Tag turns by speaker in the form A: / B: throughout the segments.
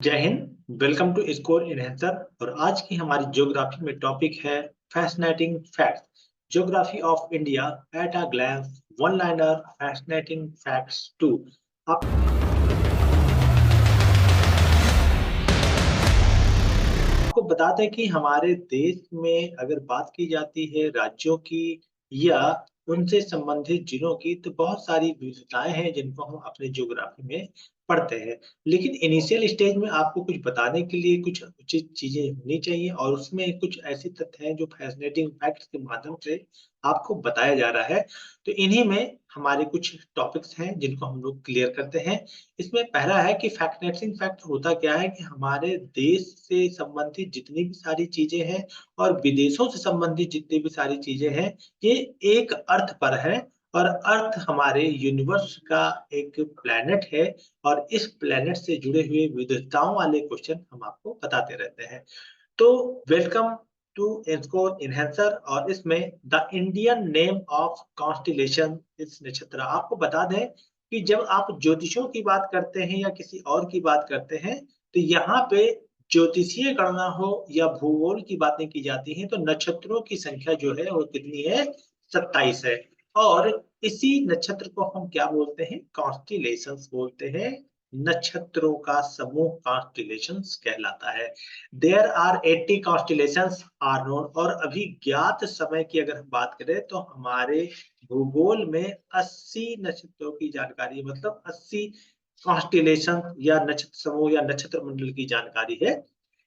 A: जय हिंद। Welcome to score enhancer. और आज की हमारी ज्योग्राफी में टॉपिक है fascinating facts, geography of India at a glance, one liner fascinating facts two. आपको बता दें कि हमारे देश में अगर बात की जाती है राज्यों की या उनसे संबंधित जिलों की, तो बहुत सारी विविधताएं हैं जिनको हम अपने ज्योग्राफी में पढ़ते हैं। लेकिन इनिशियल स्टेज में आपको कुछ बताने के लिए कुछ उचित चीजें होनी चाहिए, और उसमें कुछ ऐसे तथ्य हैं जो फैसिनेटिंग फैक्ट्स के माध्यम से आपको बताया जा रहा है। तो इन्हीं में हमारे कुछ टॉपिक्स हैं जिनको हम लोग क्लियर करते हैं। इसमें पहला है कि फैसिनेटिंग फैक्ट होता क्या है कि हमारे देश से संबंधित जितनी भी सारी चीजें हैं और विदेशों से संबंधित जितनी भी सारी चीजें हैं, ये एक अर्थ पर है। और अर्थ हमारे यूनिवर्स का एक प्लेनेट है, और इस प्लेनेट से जुड़े हुए विविधताओं वाले क्वेश्चन हम आपको बताते रहते हैं। तो वेलकम टू स्कोर इनहेंसर। और इसमें the Indian name of constellation इस नक्षत्र, आपको बता दें कि जब आप ज्योतिषों की बात करते हैं या किसी और की बात करते हैं, तो यहाँ पे ज्योतिषीय गणना हो या भूगोल की बातें की जाती हैं, तो नक्षत्रों की संख्या जो है वो कितनी है? 27 है। और इसी नक्षत्र को हम क्या बोलते हैं? कॉन्स्टिलेशंस बोलते हैं। नक्षत्रों का समूह कॉन्स्टिलेशंस कहलाता है। There are 80 constellations are known. और अभी ज्ञात समय की अगर हम बात करें तो हमारे भूगोल में 80 नक्षत्रों की जानकारी, मतलब 80 कॉन्स्टिलेशन या नक्षत्र समूह या नक्षत्र मंडल की जानकारी है।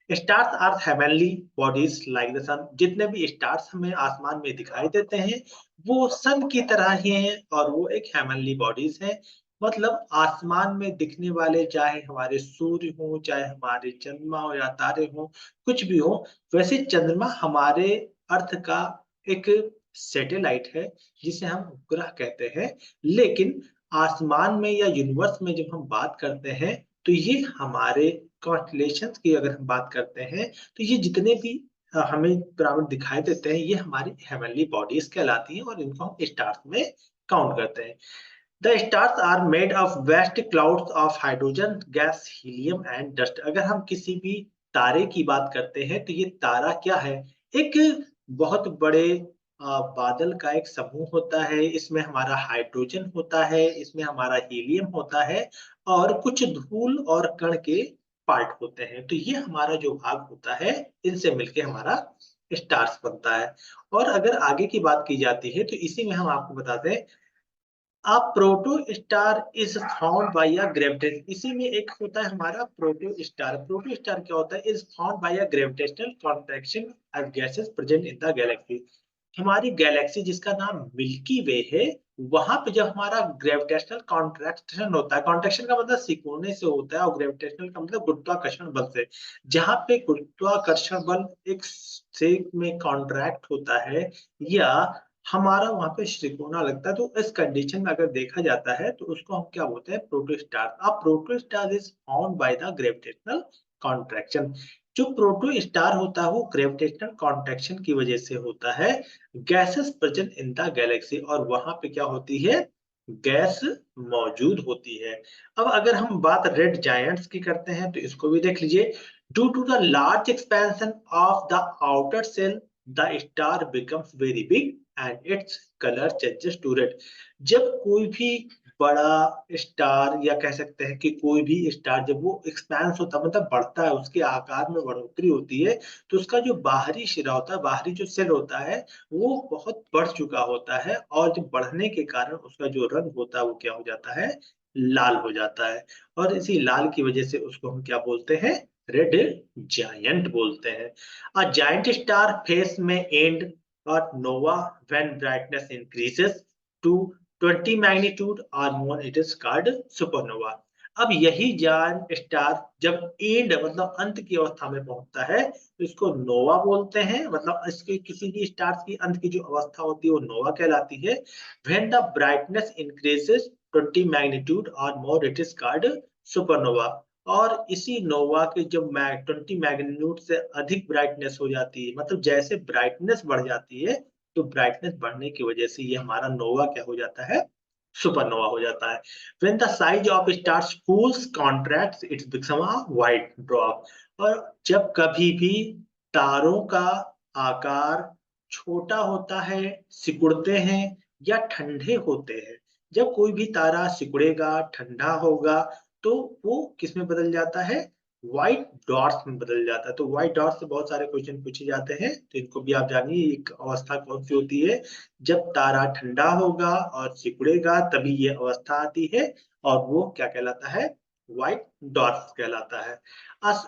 A: Stars are heavenly bodies like the sun. जितने भी स्टार्स हमें आसमान में दिखाई देते हैं वो सन की तरह ही हैं, और वो एक हेवनली बॉडीज हैं। मतलब आसमान में दिखने वाले, चाहे हमारे सूर्य हो, चाहे हमारे चंद्रमा हो या तारे हो, कुछ भी हो, वैसे चंद्रमा हमारे अर्थ का एक सैटेलाइट है जिसे हम उपग्रह कहते हैं। लेकिन आसमान में या यूनिवर्स में जब हम बात करते हैं, तो ये हमारे कॉन्स्टलेशंस की अगर हम बात करते हैं, तो ये जितने भी हमें पिरामिड दिखाई देते हैं, ये हमारी हेवनली बॉडीज कहलाती हैं, और इनको हम स्टार्स में काउंट करते हैं। The stars are made of vast clouds of hydrogen gas, helium and dust. अगर हम किसी भी तारे की बात करते हैं, तो ये तारा क्या है? एक बहुत बड़े बादल का एक समूह होता है। इसमें हमारा हाइड्रोजन होता है, इसमें हमारा हीलियम होता है, और कुछ धूल और कण के पार्ट होते हैं। तो ये हमारा जो भाग होता है, इनसे मिलके हमारा स्टार्स बनता है। और अगर आगे की बात की जाती है, तो इसी में हम आपको बताते हैं a protostar is found by a gravitation. इसी में एक होता है हमारा प्रोटो स्टार। प्रोटो स्टार क्या होता है? Is found by a gravitational contraction of gases present in the Galaxy. हमारी गैलेक्सी जिसका नाम मिल्की वे है, वहां पे जब हमारा ग्रेविटेशनल कॉन्ट्रैक्शन होता है, कॉन्ट्रैक्शन का मतलब सिकुड़ने से होता है, और ग्रेविटेशनल का मतलब गुरुत्वाकर्षण बल से। जहां पे गुरुत्वाकर्षण बल एक से में कॉन्ट्रैक्ट होता है, या हमारा वहां पे त्रिकोणा लगता है, तो इस कंडीशन में अगर देखा जाता है तो उसको हम क्या बोलते हैं? प्रोटोस्टार। अब protostar is found by the gravitational contraction. जो प्रोटो स्टार होता है वो ग्रेविटेशनल कॉन्ट्रैक्शन की वजह से होता है। Gases present in the Galaxy, और वहां पे क्या होती है? गैस मौजूद होती है। अब अगर हम बात रेड जायंट्स की करते हैं, तो इसको भी देख लीजिए। Due to the large expansion of the outer shell, the star becomes very big and its colour changes to red. जब कोई भी बड़ा स्टार, या कह सकते हैं कि कोई भी स्टार जब वो एक्सपेंस होता है, मतलब बढ़ता है, उसके आकार में बढ़ोतरी होती है, तो उसका जो बाहरी शिरा होता है, बाहरी जो सेल होता है, वो बहुत बढ़ चुका होता है, और जो बढ़ने के कारण उसका जो रंग होता है वो क्या हो जाता है? लाल हो जाता है। और इसी लाल की वजह से उसको हम क्या बोलते हैं? रेड जायंट बोलते हैं। अ जायंट स्टार फेस में and or nova when brightness increases to 20 magnitude or more, it is called supernova। अब यही जायंट स्टार जब एंड मतलब अंत की अवस्था में पहुंचता है, तो इसको नोवा बोलते हैं। मतलब इसके किसी भी स्टार की अंत की जो अवस्था होती है वो नोवा कहलाती है। when the brightness increases 20 magnitude or more, it is called supernova। और इसी नोवा के जब 20 मैग्नीट्यूड से अधिक ब्राइटनेस हो जाती है, मतलब जैसे ब्राइटनेस बढ़ जाती है, तो ब्राइटनेस बढ़ने की वजह से ये हमारा नोवा क्या हो जाता है? सुपरनोवा हो जाता है। When the size of stars fools contracts, it becomes a white dwarf। और जब कभी भी तारों का आकार छोटा होता है, सिकुड़ते हैं या ठंडे होते हैं, जब कोई भी तारा सिकुड़ेगा, ठंडा होगा, तो वो किस में बदल जाता है? व्हाइट डॉट्स में बदल जाता है। तो व्हाइट डॉट्स से बहुत सारे क्वेश्चन पूछे जाते हैं, तो इनको भी आप जानिए। एक अवस्था कौन सी होती है? जब तारा ठंडा होगा और सिकुड़ेगा तभी ये अवस्था आती है, और वो क्या कहलाता है? व्हाइट डॉट्स कहलाता है।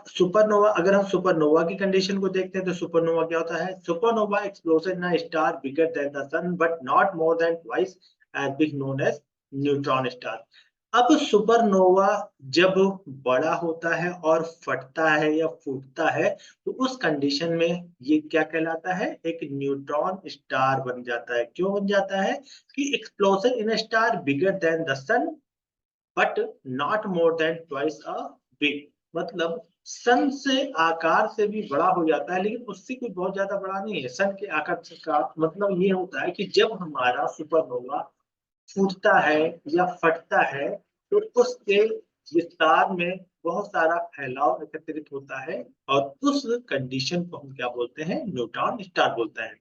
A: सुपरनोवा, अगर हम सुपरनोवा की कंडीशन को देखते हैं तो सुपरनोवा क्या होता है? Supernova explosion in a star bigger than the sun but not more than twice as big known as neutron star. अब सुपरनोवा जब बड़ा होता है और फटता है या फूटता है, तो उस कंडीशन में ये क्या कहलाता है? एक न्यूट्रॉन स्टार बन जाता है। क्यों बन जाता है? कि explosion in a star bigger than the sun but not more than twice a big. मतलब सन से आकार से भी बड़ा हो जाता है, लेकिन उससे कोई बहुत ज्यादा बड़ा नहीं है। सन के आकार से का मतलब ये होता है कि जब हमारा सुपरनोवा फूटता है या फटता है, तो उसके विस्तार में बहुत सारा फैलाव एकत्रित होता है, और उस कंडीशन को हम क्या बोलते हैं? न्यूट्रॉन स्टार बोलते हैं।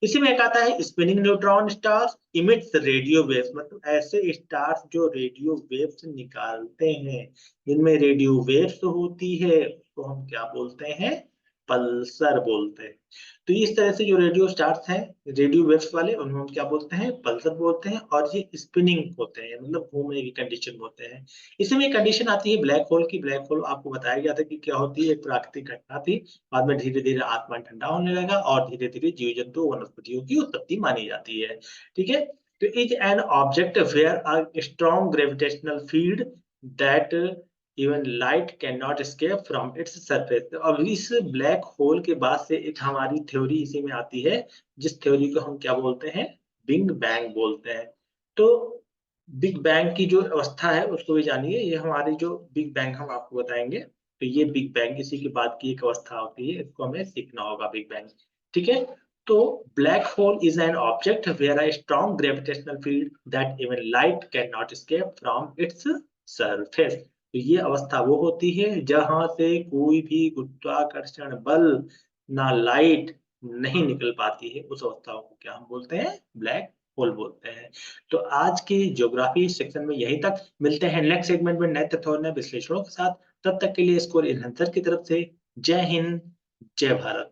A: इसी में एक आता है spinning neutron stars emits radio waves. मतलब ऐसे स्टार्स जो रेडियो वेव्स निकालते हैं, जिनमें रेडियो वेव्स होती है, उसको हम क्या बोलते हैं? पल्सर बोलते हैं। तो इस तरह से जो रेडियो स्टार्स हैं, रेडियो वेव्स वाले, उनको हम क्या बोलते हैं? पल्सर बोलते हैं। और ये स्पिनिंग होते हैं, मतलब घूमने की कंडीशन में होते हैं। इसमें एक कंडीशन आती है ब्लैक होल की। ब्लैक होल आपको बताया गया था कि क्या होती है, एक प्राकृतिक घटना थी। बाद में धीरे-धीरे आसमान ठंडा होने लगा और धीरे-धीरे जीव-जंतु, वनस्पतियों की उत्पत्ति मानी जाती है। ठीक है? तो is an object where a strong gravitational field that even light can not escape from its surface. अब इस ब्लैक होल के बाद से एक हमारी थ्योरी इसी में आती है, जिस थ्योरी को हम क्या बोलते हैं? बिग बैंग बोलते हैं। तो बिग बैंग की जो अवस्था है उसको भी जानिए। ये हमारी जो बिग बैंग हम आपको बताएंगे। तो ये बिग बैंग इसी के बाद की एक अवस्था होती है, इसको हमें सीखना होगा बिग बैंग। ठीक है? तो black hole is an object where a strong gravitational field that even light can not escape from its surface. तो ये अवस्था वो होती है जहां से कोई भी गुरुत्वाकर्षण बल, ना लाइट नहीं निकल पाती है। उस अवस्था को क्या हम बोलते हैं? ब्लैक होल बोलते हैं। तो आज के ज्योग्राफी सेक्शन में यही तक। मिलते हैं नेक्स्ट सेगमेंट में नए तथ्यों और नए विश्लेषणों के साथ। तब तक के लिए स्कोर एनहांसर की तरफ से जय हिंद, जय भारत।